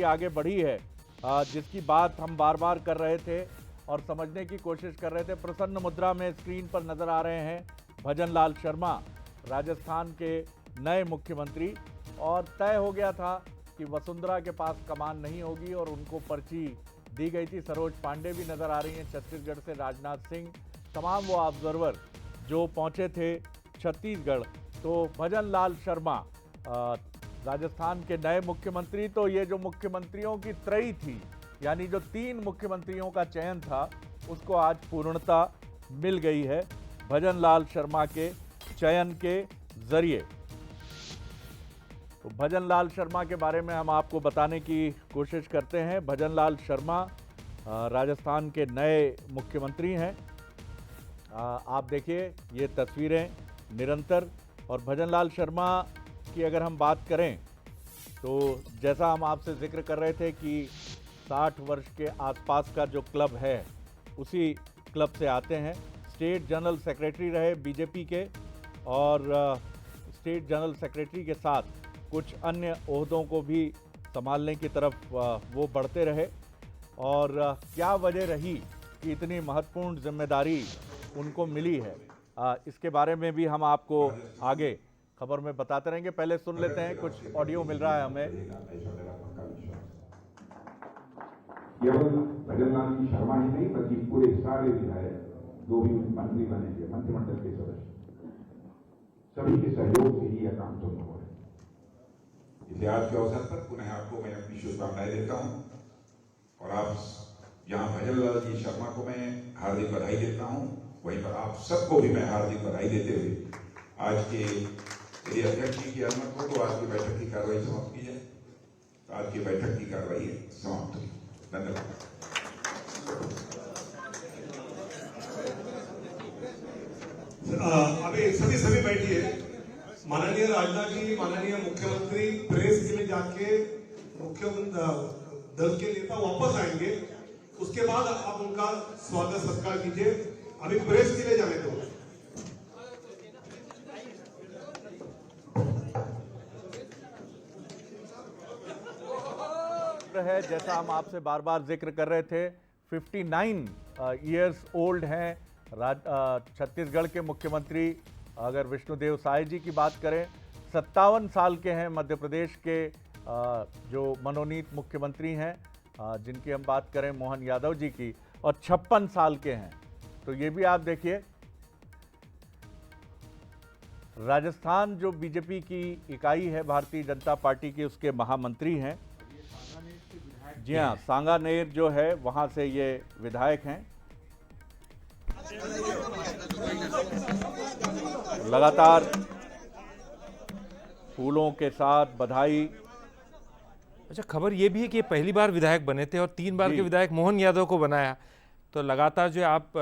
आगे बढ़ी है, जिसकी बात हम बार बार कर रहे थे और समझने की कोशिश कर रहे थे। प्रसन्न मुद्रा में स्क्रीन पर नजर आ रहे हैं भजन लाल शर्मा, राजस्थान के नए मुख्यमंत्री। और तय हो गया था कि वसुंधरा के पास कमान नहीं होगी और उनको पर्ची दी गई थी। सरोज पांडे भी नजर आ रही हैं छत्तीसगढ़ से, राजनाथ सिंह, तमाम वो ऑब्जर्वर जो पहुंचे थे छत्तीसगढ़। तो भजन लाल शर्मा राजस्थान के नए मुख्यमंत्री। तो ये जो मुख्यमंत्रियों की त्रयी थी, यानी जो 3 मुख्यमंत्रियों का चयन था, उसको आज पूर्णता मिल गई है भजन लाल शर्मा के चयन के जरिए। तो भजन लाल शर्मा के बारे में हम आपको बताने की कोशिश करते हैं। भजन लाल शर्मा राजस्थान के नए मुख्यमंत्री हैं। आप देखिए ये तस्वीरें निरंतर। और भजन लाल शर्मा की अगर हम बात करें तो जैसा हम आपसे जिक्र कर रहे थे कि 60 वर्ष के आसपास का जो क्लब है उसी क्लब से आते हैं। स्टेट जनरल सेक्रेटरी रहे बीजेपी के और स्टेट जनरल सेक्रेटरी के साथ कुछ अन्य ओहदों को भी संभालने की तरफ वो बढ़ते रहे। और क्या वजह रही कि इतनी महत्वपूर्ण जिम्मेदारी उनको मिली है, इसके बारे में भी हम आपको आगे खबर में बताते रहेंगे। पहले सुन लेते हैं, कुछ ऑडियो मिल रहा है हमें। केवल भजन लाल जी शर्मा ही नहीं बल्कि पूरे सारे विधायक जो भी मंत्री बने थे, मंत्रिमंडल के सदस्य, सभी के सहयोग से ही यह काम संभव है। इस आज के अवसर पर पुनः आपको मैं अपनी शुभकामनाएं देता हूं और आप यहाँ भजन लाल जी शर्मा को मैं हार्दिक बधाई देता हूं, वहीं पर आप सबको भी मैं हार्दिक बधाई देते हुए आज के यदि अध्यक्ष जी की अनुमति हो तो आज की बैठक की कार्रवाई समाप्त की जाए। तो आज की बैठक की कार्रवाई समाप्त हुई। धन्यवाद। अभी सभी बैठिए। माननीय राजनाथ जी, माननीय मुख्यमंत्री प्रेस के लिए जाके मुख्यमंत्री दल के नेता वापस आएंगे, उसके बाद आप उनका स्वागत सत्कार कीजिए। अभी प्रेस के लिए जाने दो। है जैसा हम आपसे बार बार जिक्र कर रहे थे, 59 ईयर्स ओल्ड हैं छत्तीसगढ़ के मुख्यमंत्री। अगर विष्णुदेव साय जी की बात करें, 57 साल के हैं मध्य प्रदेश के जो मनोनीत मुख्यमंत्री हैं, जिनकी हम बात करें मोहन यादव जी की, और 56 साल के हैं। तो ये भी आप देखिए, राजस्थान जो बीजेपी की इकाई है भारतीय जनता पार्टी की, उसके महामंत्री हैं। जी हाँ, सांगानेर जो है वहां से ये विधायक हैं। लगातार फूलों के साथ बधाई। अच्छा, खबर ये भी है कि पहली बार विधायक बने थे और 3 बार के विधायक मोहन यादव को बनाया। तो लगातार जो आप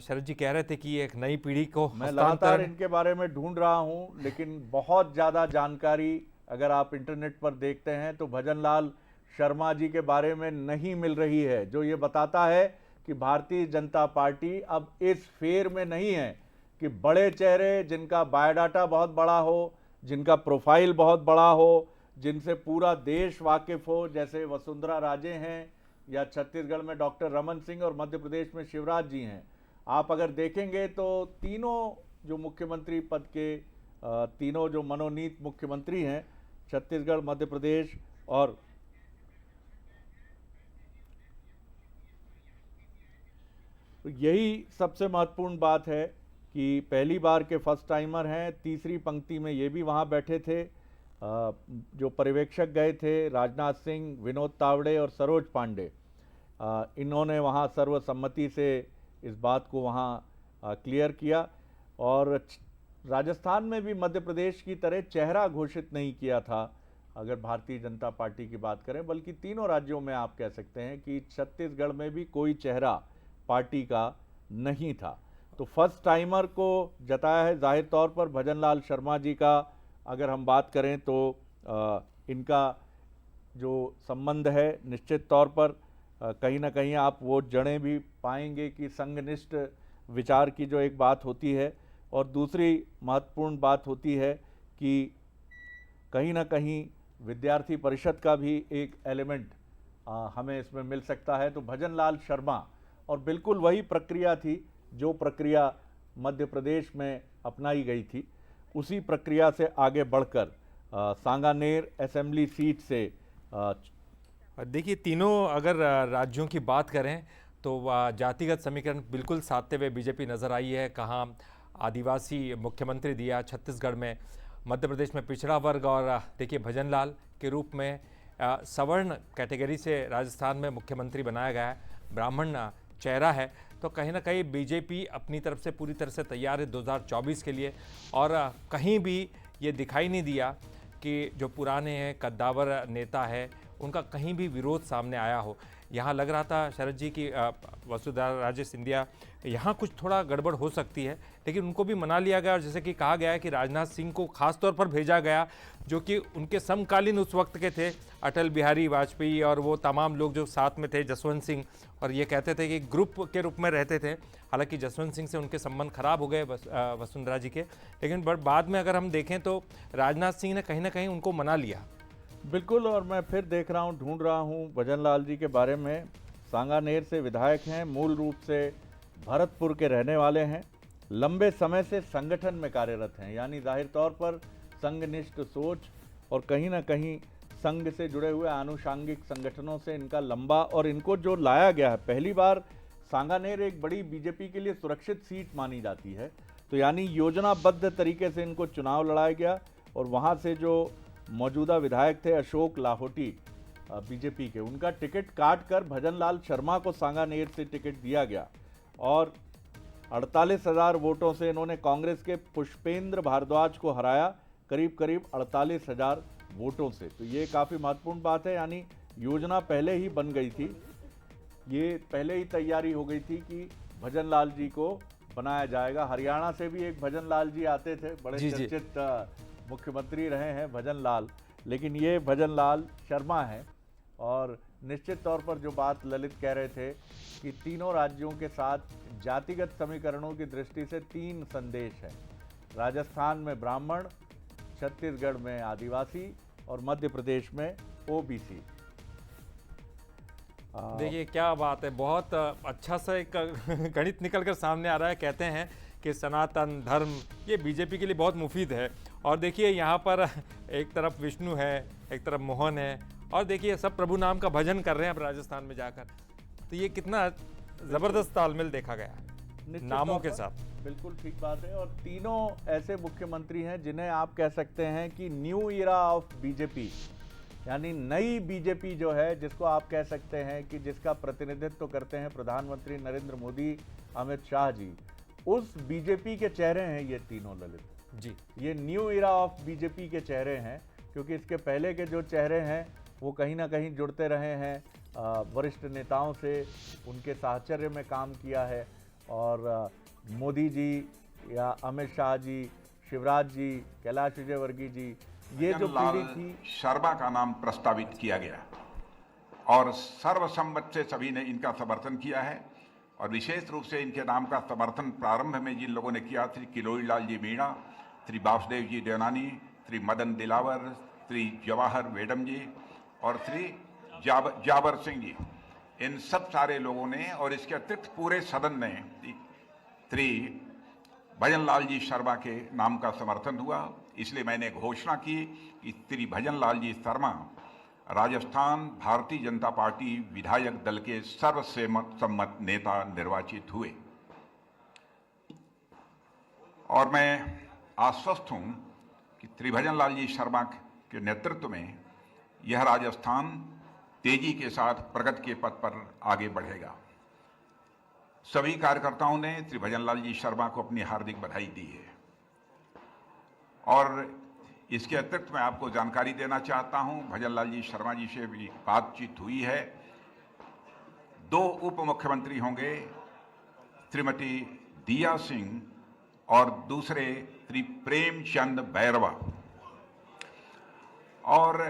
शरद जी कह रहे थे कि एक नई पीढ़ी को मैं लगातार इनके बारे में ढूंढ रहा हूं, लेकिन बहुत ज्यादा जानकारी अगर आप इंटरनेट पर देखते हैं तो भजन लाल शर्मा जी के बारे में नहीं मिल रही है, जो ये बताता है कि भारतीय जनता पार्टी अब इस फेर में नहीं है कि बड़े चेहरे जिनका बायोडाटा बहुत बड़ा हो, जिनका प्रोफाइल बहुत बड़ा हो, जिनसे पूरा देश वाकिफ हो, जैसे वसुंधरा राजे हैं या छत्तीसगढ़ में डॉक्टर रमन सिंह और मध्य प्रदेश में शिवराज जी हैं। आप अगर देखेंगे तो तीनों जो मुख्यमंत्री पद के तीनों जो मनोनीत मुख्यमंत्री हैं, छत्तीसगढ़, मध्य प्रदेश और तो यही सबसे महत्वपूर्ण बात है कि पहली बार के फर्स्ट टाइमर हैं। तीसरी पंक्ति में ये भी वहाँ बैठे थे। जो पर्यवेक्षक गए थे, राजनाथ सिंह, विनोद तावड़े और सरोज पांडे, इन्होंने वहाँ सर्वसम्मति से इस बात को वहाँ क्लियर किया। और राजस्थान में भी मध्य प्रदेश की तरह चेहरा घोषित नहीं किया था अगर भारतीय जनता पार्टी की बात करें, बल्कि तीनों राज्यों में आप कह सकते हैं कि छत्तीसगढ़ में भी कोई चेहरा पार्टी का नहीं था। तो फर्स्ट टाइमर को जताया है। जाहिर तौर पर भजन लाल शर्मा जी का अगर हम बात करें तो इनका जो संबंध है, निश्चित तौर पर कहीं ना कहीं आप वो जड़ें भी पाएंगे कि संघनिष्ठ विचार की जो एक बात होती है, और दूसरी महत्वपूर्ण बात होती है कि कहीं ना कहीं विद्यार्थी परिषद का भी एक एलिमेंट हमें इसमें मिल सकता है। तो भजन लाल शर्मा, और बिल्कुल वही प्रक्रिया थी जो प्रक्रिया मध्य प्रदेश में अपनाई गई थी, उसी प्रक्रिया से आगे बढ़कर सांगानेर असेंबली सीट से देखिए, तीनों अगर राज्यों की बात करें तो जातिगत समीकरण बिल्कुल साधते हुए बीजेपी नज़र आई है। कहाँ आदिवासी मुख्यमंत्री दिया छत्तीसगढ़ में, मध्य प्रदेश में पिछड़ा वर्ग, और देखिए भजन लाल के रूप में सवर्ण कैटेगरी से राजस्थान में मुख्यमंत्री बनाया गया है, ब्राह्मण चेहरा है। तो कहीं ना कहीं बीजेपी अपनी तरफ से पूरी तरह से तैयार है 2024 के लिए, और कहीं भी ये दिखाई नहीं दिया कि जो पुराने हैं कद्दावर नेता है उनका कहीं भी विरोध सामने आया हो। यहाँ लग रहा था शरद जी की वसुंधरा राजे सिंधिया यहाँ कुछ थोड़ा गड़बड़ हो सकती है, लेकिन उनको भी मना लिया गया। और जैसे कि कहा गया है कि राजनाथ सिंह को खास तौर पर भेजा गया, जो कि उनके समकालीन उस वक्त के थे, अटल बिहारी वाजपेयी और वो तमाम लोग जो साथ में थे, जसवंत सिंह, और ये कहते थे कि ग्रुप के रूप में रहते थे। हालांकि जसवंत सिंह से उनके संबंध खराब हो गए वसुंधरा जी के, लेकिन बाद में अगर हम देखें तो राजनाथ सिंह ने कहीं ना कहीं उनको मना लिया। बिल्कुल, और मैं फिर देख रहा हूँ, ढूंढ रहा हूँ भजन लाल जी के बारे में। सांगानेर से विधायक हैं, मूल रूप से भरतपुर के रहने वाले हैं, लंबे समय से संगठन में कार्यरत हैं, यानी जाहिर तौर पर संघनिष्ठ सोच और कहीं ना कहीं संघ से जुड़े हुए आनुषांगिक संगठनों से इनका लंबा, और इनको जो लाया गया है, पहली बार सांगानेर एक बड़ी बीजेपी के लिए सुरक्षित सीट मानी जाती है, तो यानी योजनाबद्ध तरीके से इनको चुनाव लड़ाया गया। और वहाँ से जो मौजूदा विधायक थे अशोक लाहोटी बीजेपी के, उनका टिकट काट कर भजन लाल शर्मा को सांगानेर से टिकट दिया गया, और 48,000 वोटों से इन्होंने कांग्रेस के पुष्पेंद्र भारद्वाज को हराया, करीब करीब 48,000 वोटों से। तो ये काफ़ी महत्वपूर्ण बात है, यानी योजना पहले ही बन गई थी, ये पहले ही तैयारी हो गई थी कि भजन लाल जी को बनाया जाएगा। हरियाणा से भी एक भजन लाल जी आते थे, बड़े चर्चित मुख्यमंत्री रहे हैं भजन लाल, लेकिन ये भजन लाल शर्मा हैं। और निश्चित तौर पर जो बात ललित कह रहे थे कि तीनों राज्यों के साथ जातिगत समीकरणों की दृष्टि से 3 संदेश हैं, राजस्थान में ब्राह्मण, छत्तीसगढ़ में आदिवासी और मध्य प्रदेश में ओबीसी। देखिए क्या बात है, बहुत अच्छा सा एक गणित निकल कर सामने आ रहा है। कहते हैं कि सनातन धर्म ये बीजेपी के लिए बहुत मुफीद है। और देखिए यहाँ पर एक तरफ विष्णु है, एक तरफ मोहन है, और देखिए सब प्रभु नाम का भजन कर रहे हैं अब राजस्थान में जाकर। तो ये कितना ज़बरदस्त तालमेल देखा गया है नामों के साथ। बिल्कुल ठीक बात है, और तीनों ऐसे मुख्यमंत्री हैं जिन्हें आप कह सकते हैं कि न्यू ईरा ऑफ बीजेपी, यानी नई बीजेपी जो है, जिसको आप कह सकते हैं कि जिसका प्रतिनिधित्व करते हैं प्रधानमंत्री नरेंद्र मोदी, अमित शाह जी, उस बीजेपी के चेहरे हैं ये तीनों ललित जी। ये न्यू ईरा ऑफ बीजेपी के चेहरे हैं, क्योंकि इसके पहले के जो चेहरे हैं वो कहीं ना कहीं जुड़ते रहे हैं वरिष्ठ नेताओं से, उनके साहचर्य में काम किया है। और मोदी जी या अमित शाह जी, शिवराज जी, कैलाश विजयवर्गीय जी, ये जो पीढ़ी थी, शर्मा का नाम प्रस्तावित किया गया और सर्वसम्मत से सभी ने इनका समर्थन किया है। और विशेष रूप से इनके नाम का समर्थन प्रारंभ में जिन लोगों ने किया, श्री किरोड़ी लाल जी मीणा, श्री वासुदेव जी देवनानी, श्री मदन दिलावर, श्री जवाहर वेडम जी और श्री जाबर सिंह जी, इन सब सारे लोगों ने, और इसके अतिरिक्त पूरे सदन ने श्री भजन लाल जी शर्मा के नाम का समर्थन हुआ। इसलिए मैंने घोषणा की कि श्री भजन लाल जी शर्मा राजस्थान भारतीय जनता पार्टी विधायक दल के सर्वसम्मत नेता निर्वाचित हुए। और मैं आश्वस्त हूं कि श्री भजन लाल जी शर्मा के नेतृत्व में यह राजस्थान तेजी के साथ प्रगति के पथ पर आगे बढ़ेगा। सभी कार्यकर्ताओं ने श्री भजन लाल जी शर्मा को अपनी हार्दिक बधाई दी है। और इसके अतिरिक्त मैं आपको जानकारी देना चाहता हूं, भजन लाल जी शर्मा जी से भी बातचीत हुई है। 2 उप मुख्यमंत्री होंगे, श्रीमती दिया सिंह और दूसरे श्री प्रेमचंद बैरवा। और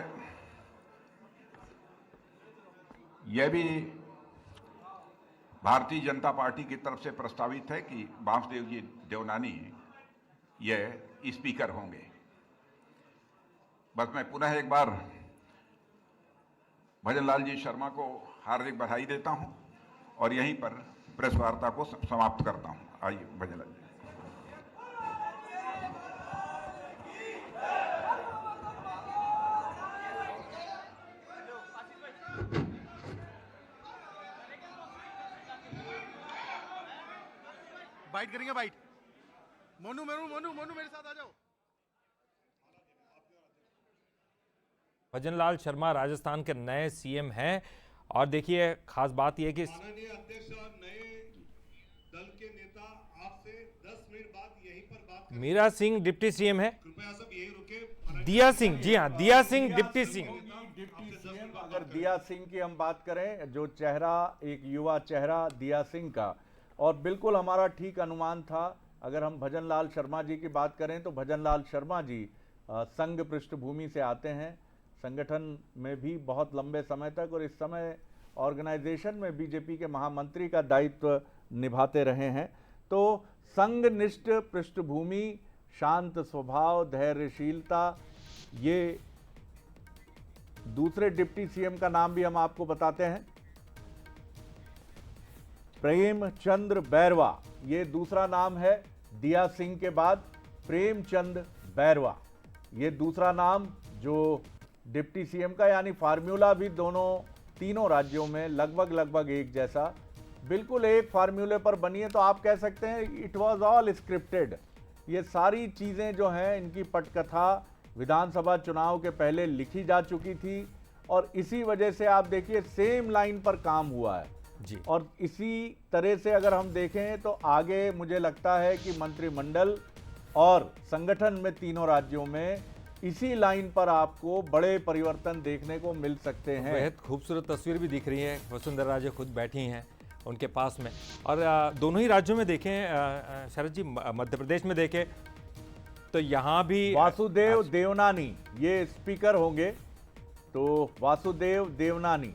यह भी भारतीय जनता पार्टी की तरफ से प्रस्तावित है कि वासुदेव जी देवनानी यह स्पीकर होंगे। बस मैं पुनः एक बार भजन लाल जी शर्मा को हार्दिक बधाई देता हूं और यहीं पर प्रेस वार्ता को समाप्त करता हूं। आइए भजन लाल जी। बाइट करेंगे, बाइट। मोनू मेरे साथ आ जाओ। भजन लाल शर्मा राजस्थान के नए सीएम हैं और देखिए खास बात यह कि माननीय अध्यक्ष नए दल के नेता आपसे 10 मिनट बाद यहीं पर बात करेंगे। मीरा सिंह डिप्टी सीएम है। कृपया सब यहीं रुके। दिया सिंह, जी हाँ, दिया Singh deputy CM. Deputy CM अगर दिया सिंह की हम बात करें, जो चेहरा एक युवा चेहरा दिया सिंह का, और बिल्कुल हमारा ठीक अनुमान था। अगर हम भजन लाल शर्मा जी की बात करें तो भजन लाल शर्मा जी संघ पृष्ठभूमि से आते हैं, संगठन में भी बहुत लंबे समय तक, और इस समय ऑर्गेनाइजेशन में बीजेपी के महामंत्री का दायित्व निभाते रहे हैं। तो संघनिष्ठ पृष्ठभूमि, शांत स्वभाव, धैर्यशीलता, ये दूसरे डिप्टी सीएम का नाम भी हम आपको बताते हैं, प्रेमचंद बैरवा। ये दूसरा नाम है दिया सिंह के बाद, प्रेमचंद बैरवा ये दूसरा नाम जो डिप्टी सीएम का, यानी फार्मूला भी तीनों राज्यों में लगभग एक जैसा, बिल्कुल एक फार्मूले पर बनी है। तो आप कह सकते हैं इट वाज ऑल स्क्रिप्टेड। ये सारी चीज़ें जो हैं, इनकी पटकथा विधानसभा चुनाव के पहले लिखी जा चुकी थी, और इसी वजह से आप देखिए सेम लाइन पर काम हुआ है जी। और इसी तरह से अगर हम देखें तो आगे मुझे लगता है कि मंत्रिमंडल और संगठन में तीनों राज्यों में इसी लाइन पर आपको बड़े परिवर्तन देखने को मिल सकते हैं। बेहद खूबसूरत तस्वीर भी दिख रही है। वसुंधरा राजे खुद बैठी हैं उनके पास में, और दोनों ही राज्यों में देखें शरद जी, मध्य प्रदेश में देखें तो यहाँ भी वासुदेव देवनानी ये स्पीकर होंगे। तो वासुदेव देवनानी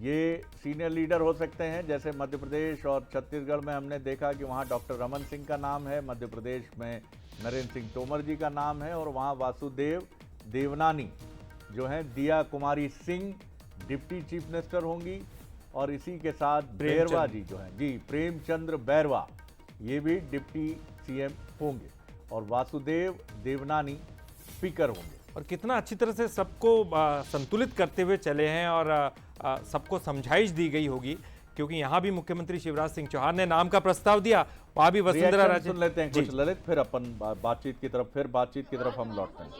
ये सीनियर लीडर हो सकते हैं। जैसे मध्य प्रदेश और छत्तीसगढ़ में हमने देखा कि वहाँ डॉक्टर रमन सिंह का नाम है, मध्य प्रदेश में नरेंद्र सिंह तोमर जी का नाम है, और वहाँ वासुदेव देवनानी जो हैं दिया Kumari Singh deputy chief minister होंगी, और इसी के साथ बैरवा जी जो हैं, जी प्रेमचंद्र बैरवा, ये भी डिप्टी सीएम होंगे, और वासुदेव देवनानी स्पीकर होंगे। और कितना अच्छी तरह से सबको संतुलित करते हुए चले हैं, और सबको समझाइश दी गई होगी, क्योंकि यहाँ भी मुख्यमंत्री शिवराज सिंह चौहान ने नाम का प्रस्ताव दिया, वहाँ भी वसुंधरा राजे। सुन लेते हैं कुछ ललित, फिर अपन बातचीत की तरफ हम लौटते हैं।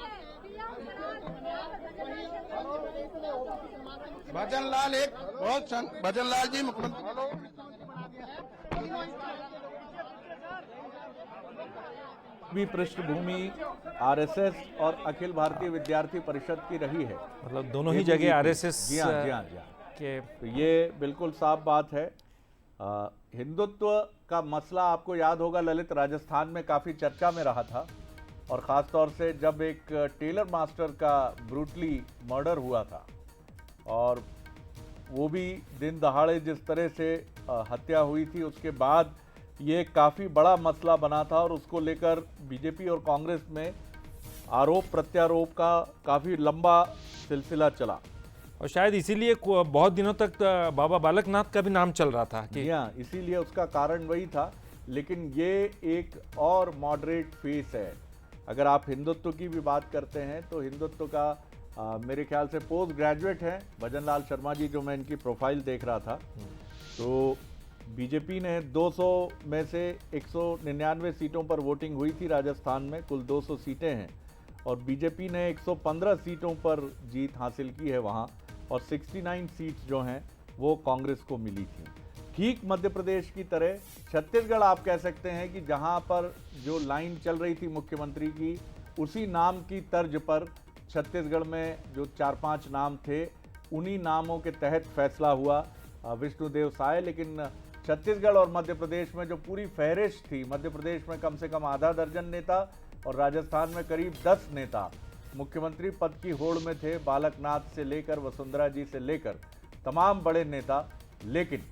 भजन लाल भजन लाल जी मुख्यमंत्री भी पृष्ठभूमि आरएसएस और अखिल भारतीय विद्यार्थी परिषद की रही है। मतलब दोनों ही जगह आरएसएस जी हाँ के, तो ये बिल्कुल साफ बात है। हिंदुत्व का मसला आपको याद होगा ललित, राजस्थान में काफ़ी चर्चा में रहा था, और ख़ास तौर से जब एक टेलर मास्टर का ब्रूटली मर्डर हुआ था, और वो भी दिन दहाड़े जिस तरह से हत्या हुई थी, उसके बाद ये काफ़ी बड़ा मसला बना था, और उसको लेकर बीजेपी और कांग्रेस में आरोप प्रत्यारोप का काफ़ी लंबा सिलसिला चला, और शायद इसीलिए बहुत दिनों तक बाबा बालकनाथ का भी नाम चल रहा था कि हाँ, इसीलिए उसका कारण वही था। लेकिन ये एक और मॉडरेट फेस है। अगर आप हिंदुत्व की भी बात करते हैं तो हिंदुत्व का मेरे ख्याल से पोस्ट ग्रेजुएट हैं भजन लाल शर्मा जी, जो मैं इनकी प्रोफाइल देख रहा था। तो बीजेपी ने 200 में से 199 सीटों पर वोटिंग हुई थी राजस्थान में, कुल 200 सीटें हैं, और बीजेपी ने 115 सीटों पर जीत हासिल की है वहाँ, और 69 सीट्स जो हैं वो कांग्रेस को मिली थी। ठीक मध्य प्रदेश की तरह छत्तीसगढ़ आप कह सकते हैं कि जहाँ पर जो लाइन चल रही थी मुख्यमंत्री की, उसी नाम की तर्ज पर छत्तीसगढ़ में जो 4-5 नाम थे, उन्हीं नामों के तहत फैसला हुआ विष्णुदेव साय। लेकिन छत्तीसगढ़ और मध्य प्रदेश में जो पूरी फहरिस्त थी, मध्य प्रदेश में कम से कम आधा दर्जन नेता और राजस्थान में करीब 10 नेता मुख्यमंत्री पद की होड़ में थे, बालकनाथ से लेकर वसुंधरा जी से लेकर तमाम बड़े नेता। लेकिन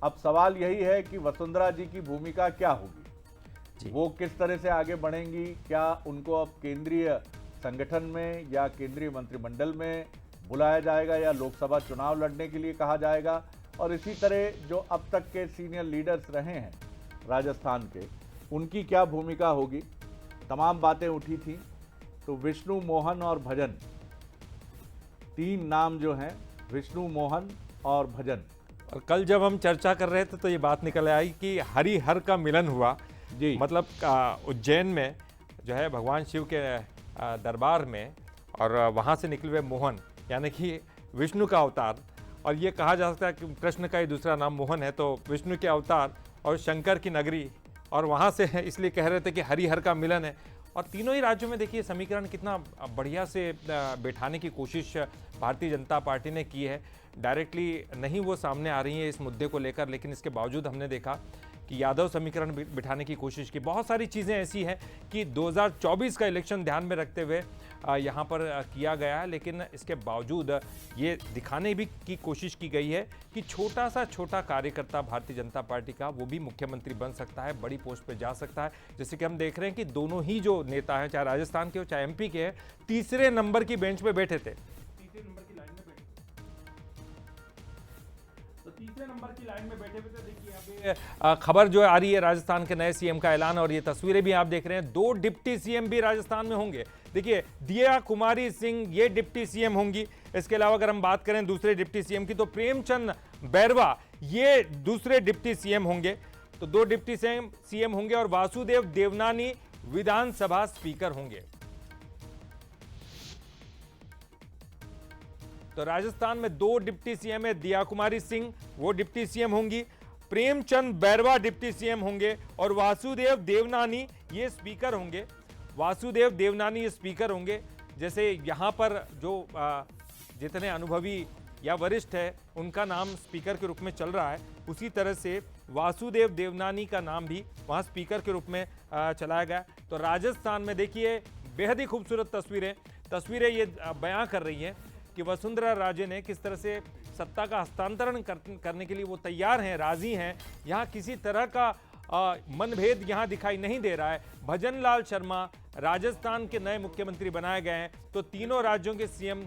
अब सवाल यही है कि वसुंधरा जी की भूमिका क्या होगी, वो किस तरह से आगे बढ़ेंगी, क्या उनको अब केंद्रीय संगठन में या केंद्रीय मंत्रिमंडल में बुलाया जाएगा या लोकसभा चुनाव लड़ने के लिए कहा जाएगा। और इसी तरह जो अब तक के सीनियर लीडर्स रहे हैं राजस्थान के, उनकी क्या भूमिका होगी, तमाम बातें उठी थी। तो विष्णु, मोहन और भजन, 3 नाम जो हैं, विष्णु, मोहन और भजन। और कल जब हम चर्चा कर रहे थे तो ये बात निकल आई कि हरिहर का मिलन हुआ जी, मतलब उज्जैन में जो है भगवान शिव के दरबार में, और वहाँ से निकले हुए मोहन यानी कि विष्णु का अवतार। और ये कहा जा सकता है कि कृष्ण का ही दूसरा नाम मोहन है, तो विष्णु के अवतार और शंकर की नगरी, और वहाँ से इसलिए कह रहे थे कि हरिहर का मिलन है। और तीनों ही राज्यों में देखिए समीकरण कितना बढ़िया से बैठाने की कोशिश भारतीय जनता पार्टी ने की है। डायरेक्टली नहीं वो सामने आ रही है इस मुद्दे को लेकर, लेकिन इसके बावजूद हमने देखा कि यादव समीकरण बिठाने की कोशिश की। बहुत सारी चीज़ें ऐसी हैं कि 2024 का इलेक्शन ध्यान में रखते हुए यहाँ पर किया गया है, लेकिन इसके बावजूद ये दिखाने भी की कोशिश की गई है कि छोटा कार्यकर्ता भारतीय जनता पार्टी का वो भी मुख्यमंत्री बन सकता है, बड़ी पोस्ट पे जा सकता है। जैसे कि हम देख रहे हैं कि दोनों ही जो नेता हैं, चाहे राजस्थान के हो चाहे MP के हैं, तीसरे नंबर की बेंच पे बैठे थे, तीसरे नंबर की लाइन में बैठे थे। देखिए यहाँ पे खबर जो आ रही है राजस्थान के नए CM का ऐलान, और ये तस्वीरें भी आप देख रहे हैं। 2 डिप्टी CM भी राजस्थान में होंगे। देखिए दिया कुमारी सिंह ये डिप्टी CM होंगी। इसके अलावा अगर हम बात करें दूसरे डिप्टी CM की, तो प्रेमचंद बैरवा ये दूसरे डिप्टी CM होंगे। तो 2 डिप्टी CM होंगे, और वासुदेव देवनानी विधानसभा स्पीकर होंगे। तो राजस्थान में 2 डिप्टी CM है, दिया कुमारी सिंह वो डिप्टी CM होंगी, प्रेमचंद बैरवा डिप्टी CM होंगे, और वासुदेव देवनानी ये स्पीकर होंगे। वासुदेव देवनानी ये स्पीकर होंगे। जैसे यहाँ पर जो जितने अनुभवी या वरिष्ठ है उनका नाम स्पीकर के रूप में चल रहा है, उसी तरह से वासुदेव देवनानी का नाम भी वहाँ स्पीकर के रूप में चलाया गया। तो राजस्थान में देखिए बेहद ही खूबसूरत तस्वीरें ये बयां कर रही हैं कि वसुंधरा राजे ने किस तरह से सत्ता का हस्तांतरण करने के लिए वो तैयार हैं, राजी हैं। यहाँ किसी तरह का मनभेद यहाँ दिखाई नहीं दे रहा है। भजन लाल शर्मा राजस्थान के नए मुख्यमंत्री बनाए गए हैं, तो तीनों राज्यों के CM।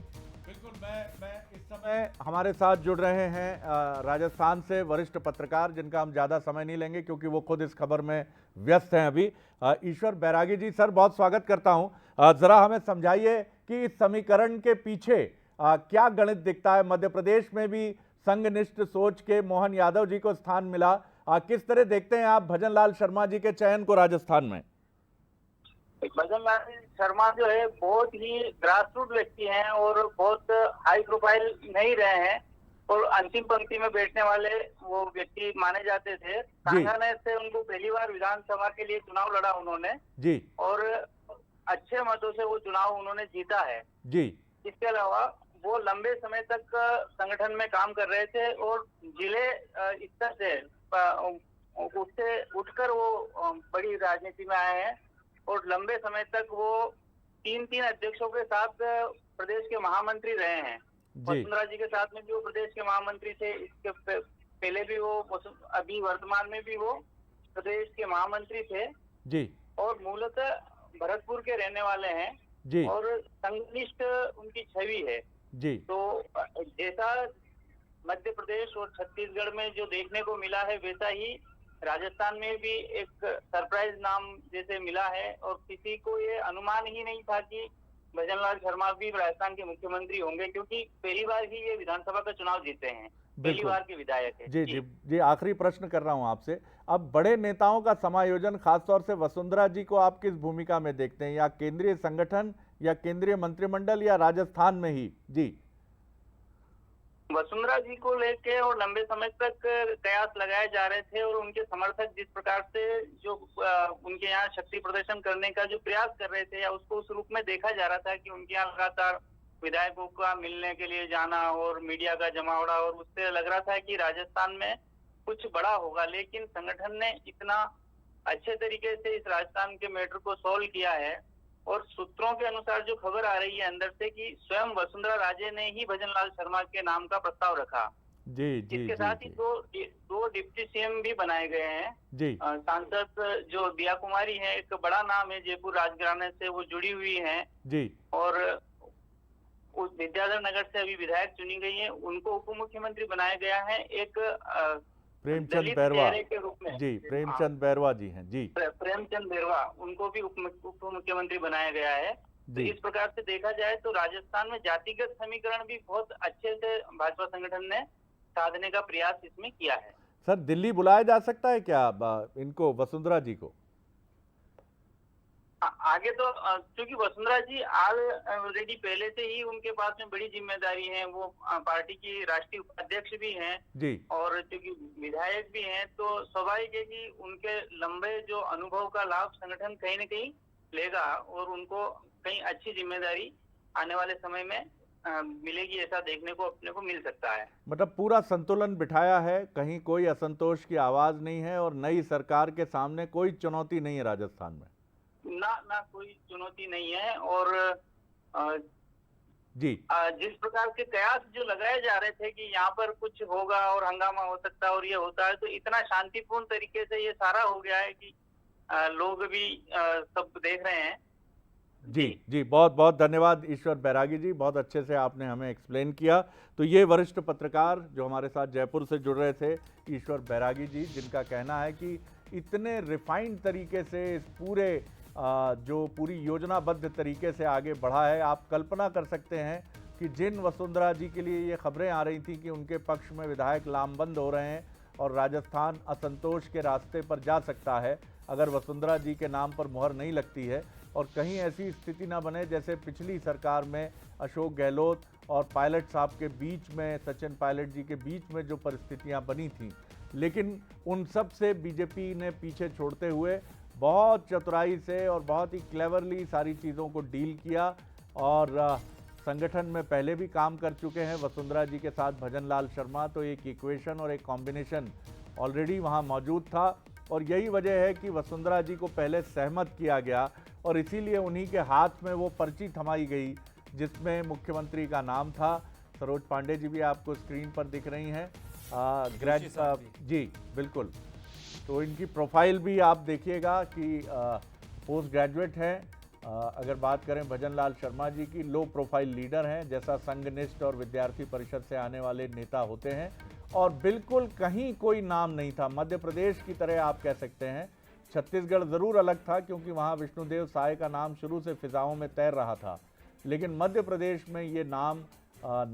बिल्कुल, मैं इस समय हमारे साथ जुड़ रहे हैं राजस्थान से वरिष्ठ पत्रकार, जिनका हम ज़्यादा समय नहीं लेंगे क्योंकि वो खुद इस खबर में व्यस्त हैं अभी। ईश्वर बैरागी जी, सर बहुत स्वागत करता हूं। ज़रा हमें समझाइए कि इस समीकरण के पीछे क्या गणित दिखता है। मध्य प्रदेश में भी संघनिष्ठ सोच के मोहन यादव जी को स्थान मिला। किस तरह देखते हैं आप भजन लाल शर्मा जी के चयन को राजस्थान में? भजन लाल शर्मा जो है बहुत ही ग्रासरूट व्यक्ति हैं और बहुत हाई प्रोफाइल नहीं रहे हैं, और अंतिम पंक्ति में बैठने वाले वो व्यक्ति माने जाते थे। सांगानेर से उनको पहली बार विधानसभा के लिए चुनाव लड़ा उन्होंने जी, और अच्छे मतों से वो चुनाव उन्होंने जीता है जी। इसके अलावा वो लंबे समय तक संगठन में काम कर रहे थे, और जिले स्तर से उससे उठकर वो बड़ी राजनीति में आए हैं, और लंबे समय तक वो 3 अध्यक्षों के साथ प्रदेश के महामंत्री रहे हैं। वसुंधरा जी के साथ में भी वो प्रदेश के महामंत्री थे, इसके पहले भी वो, अभी वर्तमान में भी वो प्रदेश के महामंत्री थे जी, और मूलतः भरतपुर के रहने वाले हैं जी, और संघनिष्ठ उनकी छवि है जी। तो जैसा मध्य प्रदेश और छत्तीसगढ़ में जो देखने को मिला है, वैसा ही राजस्थान में भी एक सरप्राइज नाम जैसे मिला है, और किसी को ये अनुमान ही नहीं था कि भजन लाल शर्मा भी राजस्थान के मुख्यमंत्री होंगे, क्योंकि पहली बार ही ये विधानसभा का चुनाव जीते हैं, पहली बार के विधायक है जी। जी जी, आखिरी प्रश्न कर रहा हूं आपसे। अब बड़े नेताओं का समायोजन, खासतौर से वसुंधरा जी को आप किस भूमिका में देखते हैं, या केंद्रीय संगठन या केंद्रीय मंत्रिमंडल या राजस्थान में ही? जी, वसुंधरा जी को लेके और लंबे समय तक कयास लगाए जा रहे थे, और उनके समर्थक जिस प्रकार से जो उनके यहाँ शक्ति प्रदर्शन करने का जो प्रयास कर रहे थे, या उसको उस रूप में देखा जा रहा था कि उनके यहाँ लगातार विधायकों का मिलने के लिए जाना और मीडिया का जमावड़ा, और उससे लग रहा था कि राजस्थान में कुछ बड़ा होगा। लेकिन संगठन ने इतना अच्छे तरीके से इस राजस्थान के मैटर को सोल्व किया है, और सूत्रों के अनुसार जो खबर आ रही है अंदर से कि स्वयं वसुंधरा राजे ने ही भजन लाल शर्मा के नाम का प्रस्ताव रखा जी। इसके साथ ही दो डिप्टी CM भी बनाए गए हैं जी। सांसद जो दिया कुमारी है, एक बड़ा नाम है, जयपुर राजघराने से वो जुड़ी हुई है जी, और उस विद्याधर नगर से अभी विधायक चुनी गई है, उनको उप मुख्यमंत्री बनाया गया है एक प्रेमचंद दलित बैरवा चेहरे के रूप में। जी, प्रेमचंद बैरवा जी हैं जी। प्रेमचंद बैरवा, उनको भी उप मुख्यमंत्री बनाया गया है। तो जी। इस प्रकार से देखा जाए तो राजस्थान में जातिगत समीकरण भी बहुत अच्छे से भाजपा संगठन ने साधने का प्रयास इसमें किया है। सर, दिल्ली बुलाया जा सकता है क्या इनको, वसुंधरा जी को? आगे तो क्योंकि वसुंधरा जी ऑलरेडी पहले से ही उनके पास में बड़ी जिम्मेदारी है, वो पार्टी की राष्ट्रीय उपाध्यक्ष भी हैं जी। और क्योंकि विधायक भी हैं, तो स्वाभाविक है कि उनके लंबे जो अनुभव का लाभ संगठन कहीं न कहीं लेगा और उनको कहीं अच्छी जिम्मेदारी आने वाले समय में मिलेगी, ऐसा देखने को अपने को मिल सकता है। मतलब पूरा संतुलन बिठाया है, कहीं कोई असंतोष की आवाज नहीं है और नई सरकार के सामने कोई चुनौती नहीं है राजस्थान में? ना कोई चुनौती नहीं है। और जी, जिस प्रकार के कयास जो लगाए जा रहे थे कि यहाँ पर कुछ होगा और हंगामा हो सकता है और ये होता है, तो इतना शांतिपूर्ण तरीके से ये सारा हो गया है कि लोग भी सब देख रहे हैं। जी, बहुत बहुत धन्यवाद ईश्वर बैरागी जी, बहुत अच्छे से आपने हमें एक्सप्लेन किया। तो ये वरिष्ठ पत्रकार जो हमारे साथ जयपुर से जुड़ रहे थे, ईश्वर बैरागी जी, जिनका कहना है कि इतने रिफाइंड तरीके से इस पूरे जो पूरी योजनाबद्ध तरीके से आगे बढ़ा है। आप कल्पना कर सकते हैं कि जिन वसुंधरा जी के लिए ये खबरें आ रही थी कि उनके पक्ष में विधायक लामबंद हो रहे हैं और राजस्थान असंतोष के रास्ते पर जा सकता है अगर वसुंधरा जी के नाम पर मुहर नहीं लगती है, और कहीं ऐसी स्थिति ना बने जैसे पिछली सरकार में अशोक गहलोत और पायलट साहब के बीच में, सचिन पायलट जी के बीच में जो परिस्थितियां बनी थीं। लेकिन उन सब से बीजेपी ने पीछे छोड़ते हुए बहुत चतुराई से और बहुत ही क्लेवरली सारी चीज़ों को डील किया और संगठन में पहले भी काम कर चुके हैं वसुंधरा जी के साथ भजन लाल शर्मा, तो एक इक्वेशन और एक कॉम्बिनेशन ऑलरेडी वहाँ मौजूद था और यही वजह है कि वसुंधरा जी को पहले सहमत किया गया और इसीलिए उन्हीं के हाथ में वो पर्ची थमाई गई जिसमें मुख्यमंत्री का नाम था। सरोज पांडे जी भी आपको स्क्रीन पर दिख रही हैं, जी बिल्कुल। तो इनकी प्रोफाइल भी आप देखिएगा कि पोस्ट ग्रेजुएट हैं। अगर बात करें भजन लाल शर्मा जी की, लो प्रोफाइल लीडर हैं, जैसा संघनिष्ठ और विद्यार्थी परिषद से आने वाले नेता होते हैं, और बिल्कुल कहीं कोई नाम नहीं था। मध्य प्रदेश की तरह आप कह सकते हैं। छत्तीसगढ़ ज़रूर अलग था क्योंकि वहाँ विष्णुदेव साय का नाम शुरू से फिजाओं में तैर रहा था, लेकिन मध्य प्रदेश में ये नाम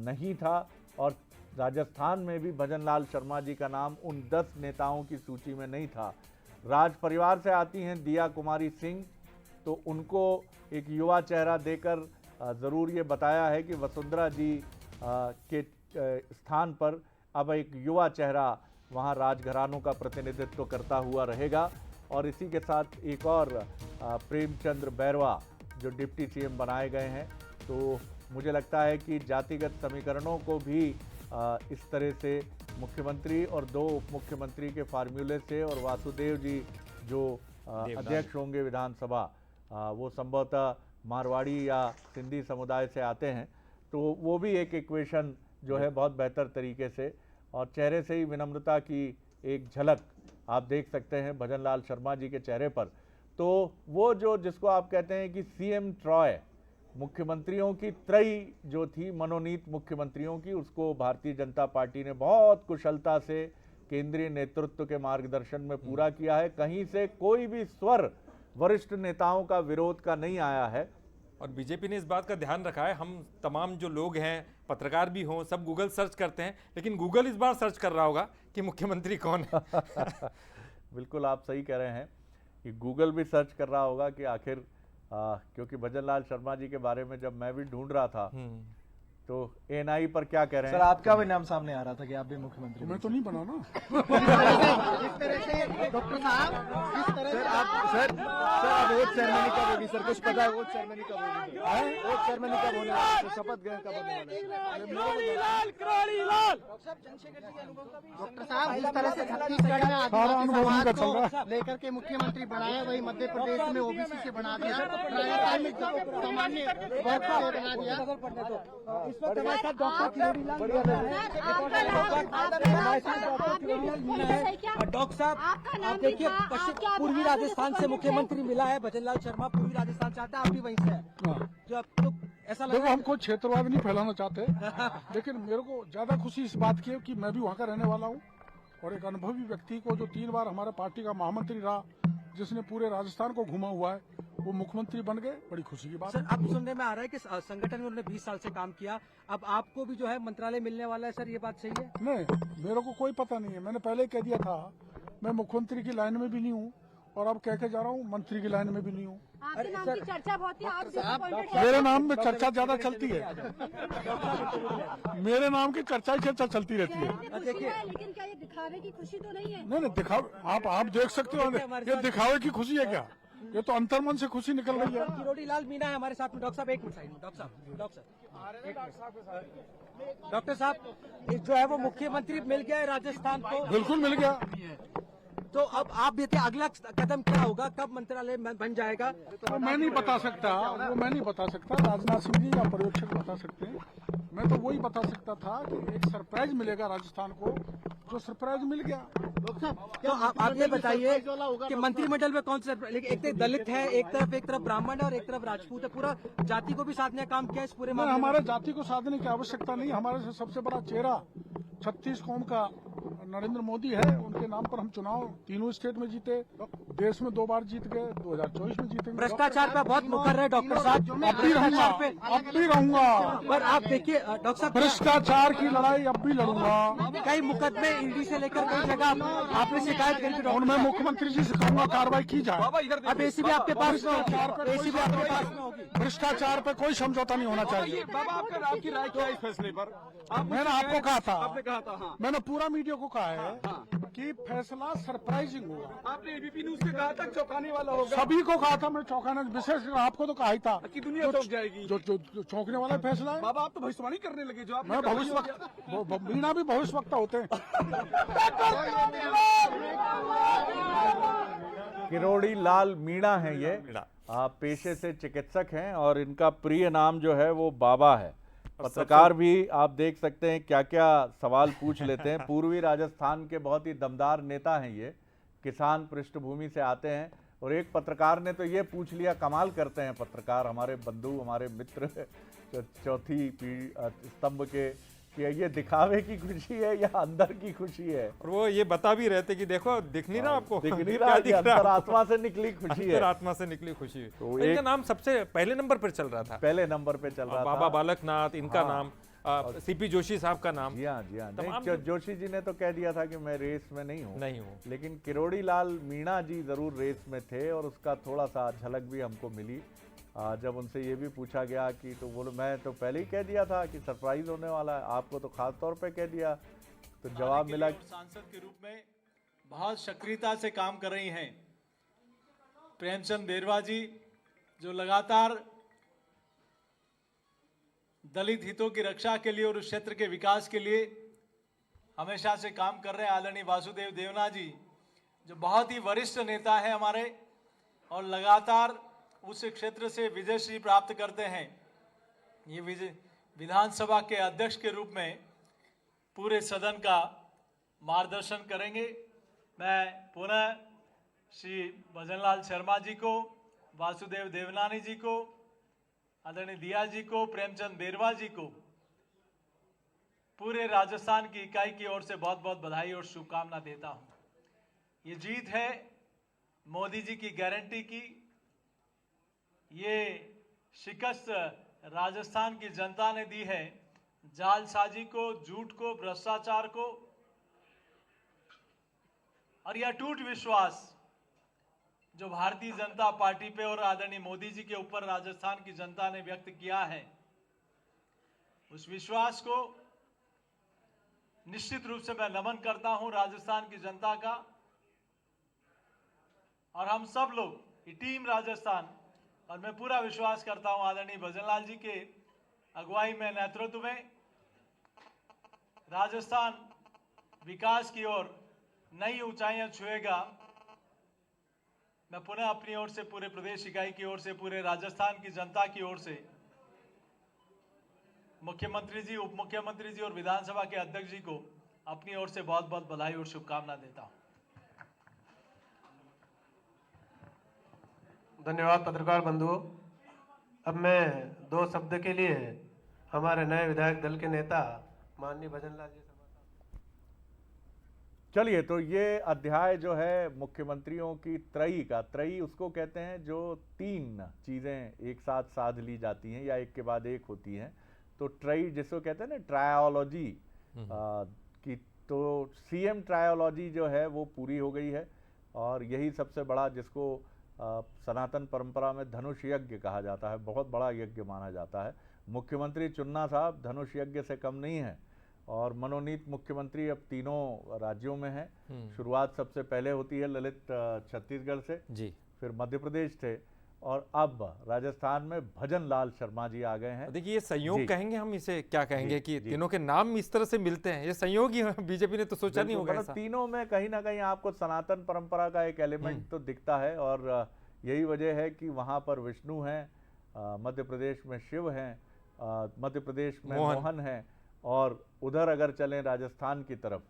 नहीं था। और राजस्थान में भी भजन लाल शर्मा जी का नाम उन 10 नेताओं की सूची में नहीं था। राज परिवार से आती हैं दिया कुमारी सिंह, तो उनको एक युवा चेहरा देकर ज़रूर ये बताया है कि वसुंधरा जी के स्थान पर अब एक युवा चेहरा वहाँ राजघरानों का प्रतिनिधित्व करता हुआ रहेगा। और इसी के साथ एक और प्रेमचंद्र बैरवा जो डिप्टी सीएम बनाए गए हैं, तो मुझे लगता है कि जातिगत समीकरणों को भी इस तरह से मुख्यमंत्री और 2 उप मुख्यमंत्री के फार्मूले से, और वासुदेव जी जो अध्यक्ष होंगे विधानसभा, वो संभवतः मारवाड़ी या सिंधी समुदाय से आते हैं, तो वो भी एक इक्वेशन जो है बहुत बेहतर तरीके से, और चेहरे से ही विनम्रता की एक झलक आप देख सकते हैं भजन लाल शर्मा जी के चेहरे पर। तो वो जो जिसको आप कहते हैं कि सीएम ट्रॉय, मुख्यमंत्रियों की त्रयी जो थी, मनोनीत मुख्यमंत्रियों की, उसको भारतीय जनता पार्टी ने बहुत कुशलता से केंद्रीय नेतृत्व के मार्गदर्शन में पूरा किया है। कहीं से कोई भी स्वर वरिष्ठ नेताओं का विरोध का नहीं आया है। और बीजेपी ने इस बात का ध्यान रखा है, हम तमाम जो लोग हैं, पत्रकार भी हों, सब गूगल सर्च करते हैं, लेकिन गूगल इस बार सर्च कर रहा होगा कि मुख्यमंत्री कौन है। बिल्कुल आप सही कह रहे हैं कि गूगल भी सर्च कर रहा होगा कि आखिर क्योंकि भजन लाल शर्मा जी के बारे में जब मैं भी ढूंढ रहा था तो एनआई पर क्या कह रहे हैं। सर आपका भी नाम सामने आ रहा था कि आप भी मुख्यमंत्री। मैं तो नहीं बना ना। इस तरह से डॉक्टर साहब, इस तरह से सर अब वोट सेरेमनी कब होगी सर? कुछ पता है वोट सेरेमनी कब होगी? वोट सेरेमनी कब होने वाली है? शपथ ग्रहण कब होने वाला है? डॉक्टर साहब, जिस तरह से छत्तीसगढ़ में आदिवासी समाज को लेकर के मुख्यमंत्री बनाया, वही मध्य प्रदेश में ओबीसी से बना दिया, राजस्थान में सामान्य वर्ग से बना दिया। इस वक्त हमारे साथ डॉक्टर डॉक्टर साहब, आप देखिए पूर्वी राजस्थान से मुख्यमंत्री मिला है भजनलाल शर्मा, पूर्वी राजस्थान चाहता है, आप भी वहीं से हैं। जो अब तो ऐसा लग देखो, रहा है हम कोई क्षेत्रवाद नहीं फैलाना चाहते, लेकिन मेरे को ज्यादा खुशी इस बात की है कि मैं भी वहाँ का रहने वाला हूँ और एक अनुभवी व्यक्ति को, जो 3 बार हमारे पार्टी का महामंत्री रहा, जिसने पूरे राजस्थान को घुमा हुआ है, वो मुख्यमंत्री बन गए। बड़ी खुशी की बात सर, अब सुनने में आ रहा है कि संगठन में उन्होंने 20 साल से काम किया, अब आपको भी जो है मंत्रालय मिलने वाला है। सर, ये बात सही है? नहीं, मेरे को कोई पता नहीं है। मैंने पहले ही कह दिया था, मैं मुख्यमंत्री की लाइन में भी नहीं हूँ और अब कह के जा रहा हूँ मंत्री की लाइन में भी नहीं हूँ। आपके नाम की चर्चा बहुत है, आप disappointed मेरे नाम में चर्चा ज्यादा चलती है, मेरे नाम की चर्चा ही चर्चा चलती रहती है। देखिए, लेकिन क्या ये दिखावे की खुशी तो नहीं है? नहीं, दिखावे आप देख सकते हो, ये दिखावे की खुशी है क्या? ये तो अंतर्मन से खुशी निकल रही है। किरोड़ी लाल मीणा है हमारे साथ में। डॉक्टर साहब, एक मिनट साइड में। डॉक्टर साहब, जो है वो मुख्यमंत्री मिल गया है राजस्थान को। बिल्कुल मिल गया। तो अब आप देखिए अगला कदम क्या होगा, कब मंत्रालय बन जाएगा? वो मैं नहीं बता सकता, राजनाथ सिंह जी या पर्यवेक्षक बता सकते हैं। मैं तो वही बता सकता था कि एक सरप्राइज मिलेगा राजस्थान को, जो सरप्राइज मिल गया। तो आप ये बताइए कि मंत्रिमंडल में कौन से, लेकिन एक दलित है, एक तरफ ब्राह्मण है और एक तरफ राजपूत है, पूरा जाति को भी साधने का काम किया इस पूरे मामले में? हमारे जाति को साधने की आवश्यकता नहीं। हमारे से सबसे बड़ा चेहरा 36 कौम का नरेंद्र मोदी है, उनके नाम पर हम चुनाव 3 स्टेट में जीते, देश में 2 बार जीत गए, 2024 में जीतेंगे। भ्रष्टाचार पे बहुत मुखर है डॉक्टर साहब, अब भी रहूंगा। पर आप देखिए डॉक्टर साहब, भ्रष्टाचार की लड़ाई अब भी लड़ूंगा। कई मुकदमे ईडी से लेकर कई जगह आपने शिकायत करी थी। और मैं मुख्यमंत्री जी से कहूंगा कार्रवाई की जाए। अब एसीबी आपके पास में होगी, एसीबी आपके पास में होगी। भ्रष्टाचार पे कोई समझौता नहीं होना चाहिए। बाबा, आपकी राय क्या है इस फैसले पर? मैंने आपको कहा था, आपने कहा था, हाँ। मैंने पूरा मीडिया को कहा है कि फैसला सरप्राइजिंग होगा। आपने एबीपी न्यूज से कहा था चौंकाने वाला होगा। सभी को कहा था, मैं चौंकाने, विशेष आपको तो कहा ही था कि दुनिया चौंक जाएगी। जो चौंकने वाला फैसला है। बाबा, आप तो भविष्यवाणी करने लगे, जो आप मैं भविष्य मीणा भी भविष्यवक्ता होते हैं। किरोड़ी लाल मीणा हैं ये, पेशे से चिकित्सक हैं और इनका प्रिय नाम जो है वो बाबा है। पत्रकार भी आप देख सकते हैं क्या क्या सवाल पूछ लेते हैं। पूर्वी राजस्थान के बहुत ही दमदार नेता हैं ये, किसान पृष्ठभूमि से आते हैं। और एक पत्रकार ने तो ये पूछ लिया, कमाल करते हैं पत्रकार, हमारे बंधु, हमारे मित्र, चौथी स्तंभ के, कि ये दिखावे की खुशी है या अंदर की खुशी है। और वो ये बता भी रहे थे कि देखो, दिख नहीं रहा आपको, दिख नहीं रहा, अंतरात्मा से निकली खुशी है। अंतरात्मा से निकली खुशी। तो इनका नाम सबसे पहले नंबर पर चल रहा था, पहले नंबर पे चल रहा था। बाबा बालकनाथ इनका नाम, सीपी जोशी साहब का नाम। जी हाँ, नहीं, जोशी जी ने तो कह दिया था कि मैं रेस में नहीं हूँ, लेकिन किरोड़ी लाल मीणा जी जरूर रेस में थे और उसका थोड़ा सा झलक भी हमको मिली जब उनसे ये भी पूछा गया कि, तो बोलो मैं तो पहले ही कह दिया था कि सरप्राइज होने वाला है, आपको तो खास तौर पे कह दिया। तो जवाब मिला, सांसद के रूप में बहुत सक्रियता से काम कर रही हैं प्रेमचंद बेरवा जी, जो लगातार दलित हितों की रक्षा के लिए और उस क्षेत्र के विकास के लिए हमेशा से काम कर रहे हैं। आदरणीय वासुदेव देवना जी, जो बहुत ही वरिष्ठ नेता है हमारे और लगातार उस क्षेत्र से विजयश्री प्राप्त करते हैं। ये विधानसभा के अध्यक्ष के रूप में पूरे सदन का मार्गदर्शन करेंगे। मैं पुनः श्री भजनलाल शर्मा जी को, वासुदेव देवनानी जी को, आदरणीय दिया जी को, प्रेमचंद बेरवा जी को, पूरे राजस्थान की इकाई की ओर से बहुत बहुत बधाई और शुभकामना देता हूं। ये जीत है मोदी जी की गारंटी की। ये शिकस्त राजस्थान की जनता ने दी है जालसाजी को, झूठ को, भ्रष्टाचार को, और यह अटूट विश्वास जो भारतीय जनता पार्टी पे और आदरणीय मोदी जी के ऊपर राजस्थान की जनता ने व्यक्त किया है, उस विश्वास को निश्चित रूप से मैं नमन करता हूं राजस्थान की जनता का। और हम सब लोग, टीम राजस्थान, और मैं पूरा विश्वास करता हूं आदरणीय भजनलाल जी के अगुवाई में, नेतृत्व में राजस्थान विकास की ओर नई ऊंचाइयां छुएगा। मैं पुनः अपनी ओर से, पूरे प्रदेश इकाई की ओर से, पूरे राजस्थान की जनता की ओर से मुख्यमंत्री जी, उप मुख्यमंत्री जी और विधानसभा के अध्यक्ष जी को अपनी ओर से बहुत बहुत बधाई और शुभकामना देता हूं। धन्यवाद पत्रकार बंधुओं। अब मैं 2 शब्द के लिए हमारे नए विधायक दल के नेता माननीय भजनलाल जी से चलिए, तो ये अध्याय जो है मुख्यमंत्रियों की त्रयी का, त्रयी उसको कहते हैं जो 3 चीज़ें एक साथ साध ली जाती हैं या एक के बाद एक होती हैं, तो त्रयी जिसको कहते हैं ना, ट्रायोलॉजी की, तो सीएम ट्रायोलॉजी जो है वो पूरी हो गई है। और यही सबसे बड़ा, जिसको सनातन परंपरा में धनुष यज्ञ कहा जाता है, बहुत बड़ा यज्ञ माना जाता है। मुख्यमंत्री चुनना साहब धनुष यज्ञ से कम नहीं है। और मनोनीत मुख्यमंत्री अब तीनों राज्यों में है। शुरुआत सबसे पहले होती है ललित छत्तीसगढ़ से जी, फिर मध्य प्रदेश थे, और अब राजस्थान में भजन लाल शर्मा जी आ गए हैं। देखिए ये संयोग कहेंगे हम, इसे क्या कहेंगे कि तीनों के नाम इस तरह से मिलते हैं, ये संयोग ही बीजेपी ने तो सोचा नहीं होगा ऐसा। तीनों में कहीं ना कहीं आपको सनातन परंपरा का एक एलिमेंट तो दिखता है, और यही वजह है कि वहाँ पर विष्णु हैं, मध्य प्रदेश में शिव हैं, मध्य प्रदेश में मोहन हैं, और उधर अगर चलें राजस्थान की तरफ,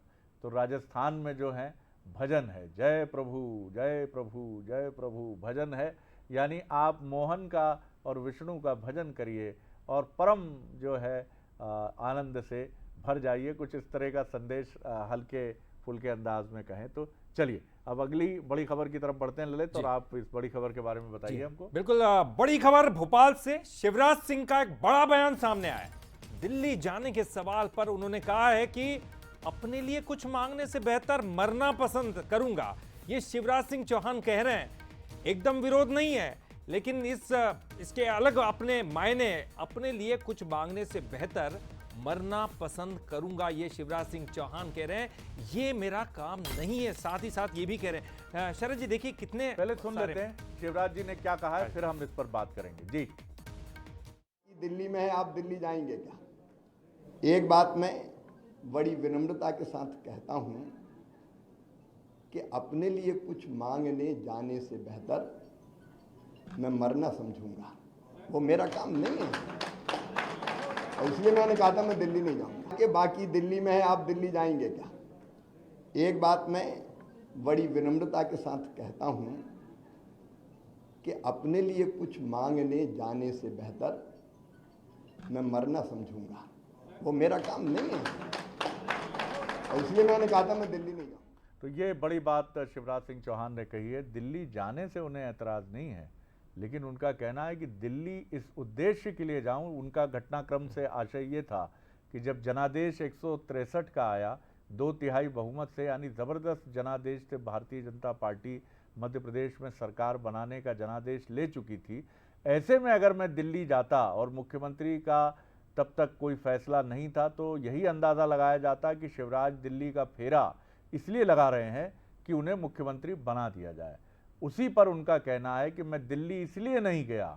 तो राजस्थान में जो है भजन है, जय प्रभु जय प्रभु जय प्रभु भजन है। यानी आप मोहन का और विष्णु का भजन करिए और परम जो है आनंद से भर जाइए। कुछ इस तरह का संदेश हल्के फुल्के अंदाज में कहें तो। चलिए अब अगली बड़ी खबर की तरफ बढ़ते हैं ललित, और आप इस बड़ी खबर के बारे में बताइए हमको। बिल्कुल, बड़ी खबर भोपाल से शिवराज सिंह का एक बड़ा बयान सामने आया है। दिल्ली जाने के सवाल पर उन्होंने कहा है कि अपने लिए कुछ मांगने से बेहतर मरना पसंद करूंगा। ये शिवराज सिंह चौहान कह रहे हैं, एकदम विरोध नहीं है, लेकिन इसके अलग अपने मायने, अपने लिए कुछ मांगने से बेहतर मरना पसंद करूंगा, ये शिवराज सिंह चौहान कह रहे हैं। ये मेरा काम नहीं है। साथ ही साथ ये भी कह रहे हैं, शरद जी देखिए कितने, पहले सुन लेते हैं शिवराज जी ने क्या कहा है, फिर हम इस पर बात करेंगे। जी, दिल्ली में है, आप दिल्ली जाएंगे क्या? एक बात मैं बड़ी विनम्रता के साथ कहता हूं कि अपने लिए कुछ मांगने जाने से बेहतर मैं मरना समझूंगा, वो मेरा काम नहीं है, और इसलिए मैंने कहा था मैं दिल्ली नहीं जाऊंगा। कि बाकी दिल्ली में है, आप दिल्ली जाएंगे क्या? एक बात मैं बड़ी विनम्रता के साथ कहता हूं कि अपने लिए कुछ मांगने जाने से बेहतर मैं मरना समझूंगा, वो मेरा काम नहीं है, और इसलिए मैंने कहा था मैं दिल्ली नहीं जाऊंगा। तो ये बड़ी बात शिवराज सिंह चौहान ने कही है। दिल्ली जाने से उन्हें ऐतराज़ नहीं है, लेकिन उनका कहना है कि दिल्ली इस उद्देश्य के लिए जाऊं। उनका घटनाक्रम से आशय ये था कि जब जनादेश 163 का आया 2/3 बहुमत से, यानी ज़बरदस्त जनादेश से भारतीय जनता पार्टी मध्य प्रदेश में सरकार बनाने का जनादेश ले चुकी थी। ऐसे में अगर मैं दिल्ली जाता और मुख्यमंत्री का तब तक कोई फैसला नहीं था, तो यही अंदाज़ा लगाया जाता कि शिवराज दिल्ली का फेरा इसलिए लगा रहे हैं कि उन्हें मुख्यमंत्री बना दिया जाए। उसी पर उनका कहना है कि मैं दिल्ली इसलिए नहीं गया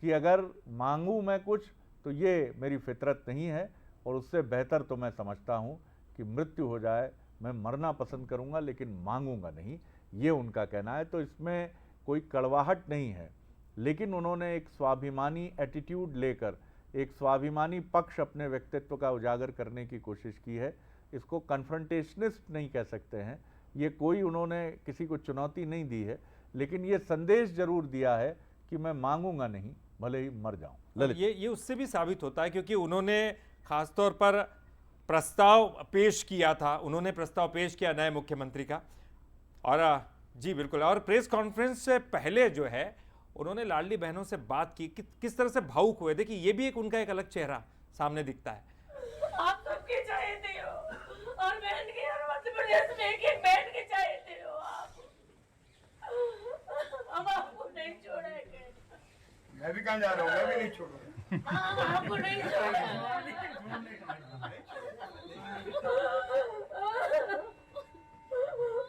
कि अगर मांगूं मैं कुछ तो ये मेरी फितरत नहीं है, और उससे बेहतर तो मैं समझता हूं कि मृत्यु हो जाए, मैं मरना पसंद करूंगा लेकिन मांगूंगा नहीं, ये उनका कहना है। तो इसमें कोई कड़वाहट नहीं है, लेकिन उन्होंने एक स्वाभिमानी एटीट्यूड लेकर एक स्वाभिमानी पक्ष अपने व्यक्तित्व का उजागर करने की कोशिश की है। इसको कन्फ्रंटेशनिस्ट नहीं कह सकते हैं, ये कोई उन्होंने किसी को चुनौती नहीं दी है, लेकिन ये संदेश जरूर दिया है कि मैं मांगूंगा नहीं, भले ही मर जाऊं। ललित, ये उससे भी साबित होता है क्योंकि उन्होंने खासतौर पर प्रस्ताव पेश किया था, उन्होंने प्रस्ताव पेश किया नए मुख्यमंत्री का, और जी बिल्कुल, और प्रेस कॉन्फ्रेंस से पहले जो है उन्होंने लाडली बहनों से बात की, किस तरह से भावुक हुए। देखिए ये भी एक उनका एक अलग चेहरा सामने दिखता है। आप सबके चाहते हो, और बहन के हर मध्य प्रदेश में एक एक बहन के चाहते हो आप। हम आपको नहीं छोड़ेंगे। मैं भी कहाँ जा रहा हूँ, मैं भी नहीं छोड़ूंगा। आपको नहीं छोड़ेंगे।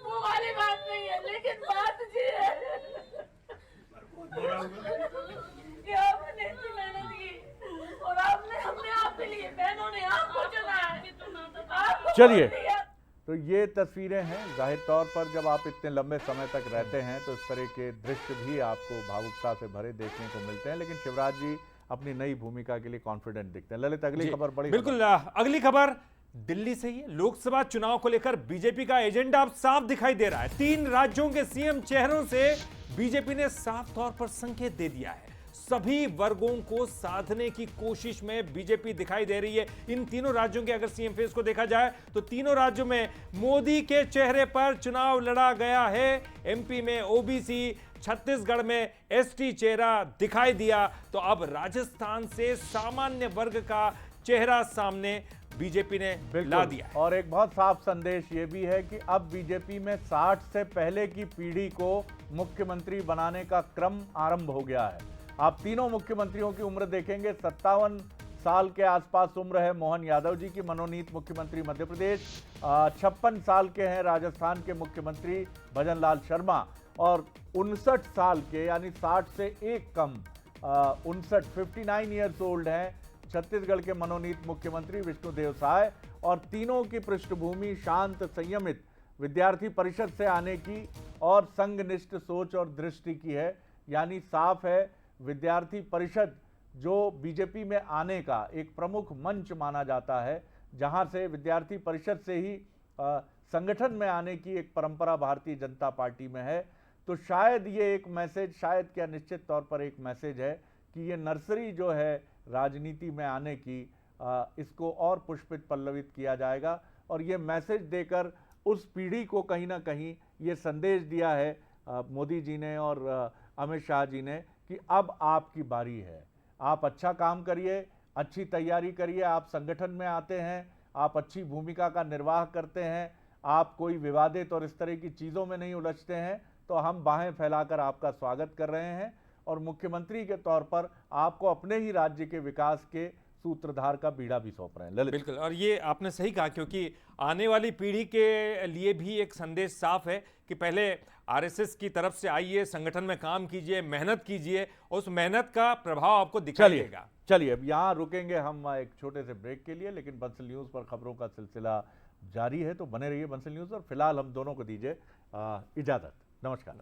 वो वाली बात नहीं है, लेकिन बात ये है कि आपने इतनी मेहनत की, और आपने हमने आपके लिए, बहनों ने आपको चुना है। चलिए, तो ये तस्वीरें हैं। जाहिर तौर पर जब आप इतने लंबे समय तक रहते हैं तो इस तरह के दृश्य भी आपको भावुकता से भरे देखने को मिलते हैं। लेकिन शिवराज जी अपनी नई भूमिका के लिए कॉन्फिडेंट दिखते हैं। ललित, अगली जी, खबर बड़ी बिल्कुल। अगली खबर दिल्ली से ही है। लोकसभा चुनाव को लेकर बीजेपी का एजेंडा अब साफ दिखाई दे रहा है। 3 राज्यों के सीएम चेहरों से बीजेपी ने साफ तौर पर संकेत दे दिया है। सभी वर्गों को साधने की कोशिश में बीजेपी दिखाई दे रही है। इन तीनों राज्यों के अगर सीएम फेस को देखा जाए तो तीनों राज्यों में मोदी के चेहरे पर चुनाव लड़ा गया है। एमपी में ओबीसी, छत्तीसगढ़ में एसटी चेहरा दिखाई दिया, तो अब राजस्थान से सामान्य वर्ग का चेहरा सामने बीजेपी ने ला दिया है। और एक बहुत साफ संदेश ये भी है कि अब बीजेपी में 60 से पहले की पीढ़ी को मुख्यमंत्री बनाने का क्रम आरंभ हो गया है। आप तीनों मुख्यमंत्रियों की उम्र देखेंगे, 57 साल के आसपास उम्र है मोहन यादव जी की, मनोनीत मुख्यमंत्री मध्य प्रदेश। 56 साल के हैं राजस्थान के मुख्यमंत्री भजन लाल शर्मा, और 59 साल के यानी 60 से एक कम 59 ईयर्स ओल्ड हैं छत्तीसगढ़ के मनोनीत मुख्यमंत्री विष्णुदेव साय। और तीनों की पृष्ठभूमि शांत, संयमित विद्यार्थी परिषद से आने की और संघनिष्ठ सोच और दृष्टि की है। यानी साफ है, विद्यार्थी परिषद जो बीजेपी में आने का एक प्रमुख मंच माना जाता है, जहां से विद्यार्थी परिषद से ही संगठन में आने की एक परंपरा भारतीय जनता पार्टी में है। तो शायद ये एक मैसेज, शायद क्या निश्चित तौर पर एक मैसेज है कि ये नर्सरी जो है राजनीति में आने की, इसको और पुष्पित पल्लवित किया जाएगा। और ये मैसेज देकर उस पीढ़ी को कहीं ना कहीं ये संदेश दिया है मोदी जी ने और अमित शाह जी ने कि अब आपकी बारी है, आप अच्छा काम करिए, अच्छी तैयारी करिए, आप संगठन में आते हैं, आप अच्छी भूमिका का निर्वाह करते हैं, आप कोई विवादित और इस तरह की चीज़ों में नहीं उलझते हैं, तो हम बाहें फैलाकर आपका स्वागत कर रहे हैं और मुख्यमंत्री के तौर पर आपको अपने ही राज्य के विकास के सूत्रधार का बीड़ा भी सौंप रहे हैं। ललित, बिल्कुल, और ये आपने सही कहा, क्योंकि आने वाली पीढ़ी के लिए भी एक संदेश साफ है कि पहले आरएसएस की तरफ से आइए, संगठन में काम कीजिए, मेहनत कीजिए, उस मेहनत का प्रभाव आपको दिखाई देगा। चलिए अब यहाँ रुकेंगे हम एक छोटे से ब्रेक के लिए, लेकिन बंसल न्यूज़ पर खबरों का सिलसिला जारी है, तो बने रहिए बंसल न्यूज़। और फिलहाल हम दोनों को दीजिए इजाज़त। नमस्कार।